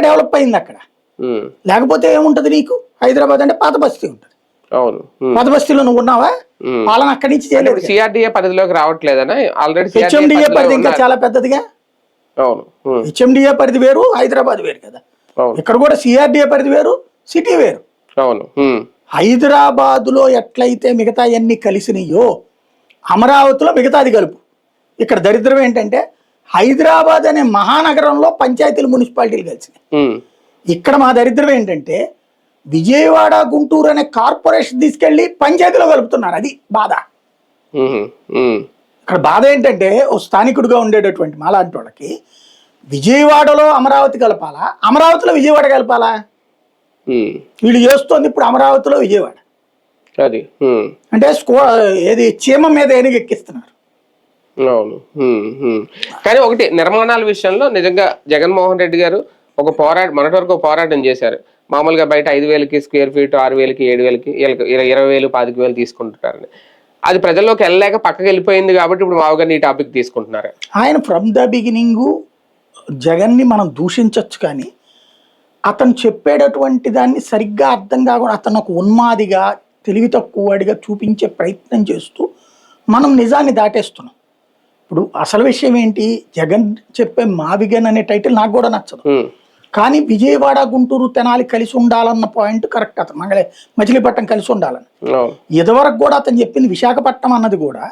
Develop అయింది అక్కడ. లేకపోతే ఏముంటది నీకు? హైదరాబాద్ అంటే పాత బస్తీ ఉంటుంది. అవును. పాత బస్తీలో నువ్వు ఉన్నావా? పాలన అక్కడి నుంచి చేయలేదు. సిఆర్డీఏ పరిధిలోకి రావట్లేదనా? ఆల్రెడీ హెచ్ఎండిఏ పరిధి ఇంకా చాలా పెద్దదిగా. అవును. హెచ్ఎండిఏ పరిధి వేరు, హైదరాబాద్ వేరు కదా. ఇక్కడ కూడా సిఆర్డీఏ పరిధి వేరు, సిటీ వేరు. అవును. హైదరాబాద్ లో ఎట్లయితే మిగతా అన్ని కలిసినాయో అమరావతిలో మిగతాది కలుపు. ఇక్కడ దరిద్రం ఏంటంటే హైదరాబాద్ అనే మహానగరంలో పంచాయతీలు, మున్సిపాలిటీలు కలిసినాయి. ఇక్కడ మా దరిద్రం ఏంటంటే విజయవాడ, గుంటూరు అనే కార్పొరేషన్ తీసుకెళ్లి పంచాయతీలో కలుపుతున్నారు. అది బాధ. ఇక్కడ బాధ ఏంటంటే ఓ స్థానికుడిగా ఉండేటటువంటి మాలాంటి వాళ్ళకి విజయవాడలో అమరావతి కలపాలా, అమరావతిలో విజయవాడ కలపాలా? వీళ్ళు చేస్తోంది ఇప్పుడు అమరావతిలో విజయవాడ. అది అంటే ఏది చీమ మీద ఏనుగు ఎక్కిస్తున్నారు. అవును. కానీ ఒకటి, నిర్మాణాల విషయంలో నిజంగా జగన్మోహన్ రెడ్డి గారు ఒక మొన్నటి వరకు పోరాటం చేశారు. మామూలుగా బయట 5,000కి స్క్వేర్ ఫీట్, 6,000కి, 7,000కి, 20,000, 25,000 తీసుకుంటున్నారని. అది ప్రజల్లోకి వెళ్ళలేక పక్కకి వెళ్ళిపోయింది కాబట్టి ఇప్పుడు మామూలుగా ఈ టాపిక్ తీసుకుంటున్నారు. ఆయన ఫ్రమ్ ద బిగినింగ్ జగన్ని మనం దూషించవచ్చు, కానీ అతను చెప్పేటటువంటి దాన్ని సరిగ్గా అర్థం కాకుండా అతను ఒక ఉన్మాదిగా, తెలివి తక్కువడిగా చూపించే ప్రయత్నం చేస్తూ మనం నిజాన్ని దాటేస్తున్నాం. ఇప్పుడు అసలు విషయం ఏంటి? జగన్ చెప్పే మావిగన్ అనే టైటిల్ నాకు కూడా నచ్చదు, కానీ విజయవాడ, గుంటూరు, తెనాలి కలిసి ఉండాలన్న పాయింట్ కరెక్ట్. అతను మచిలీపట్నం కలిసి ఉండాలని. ఇదివరకు కూడా అతను చెప్పింది విశాఖపట్నం అన్నది కూడా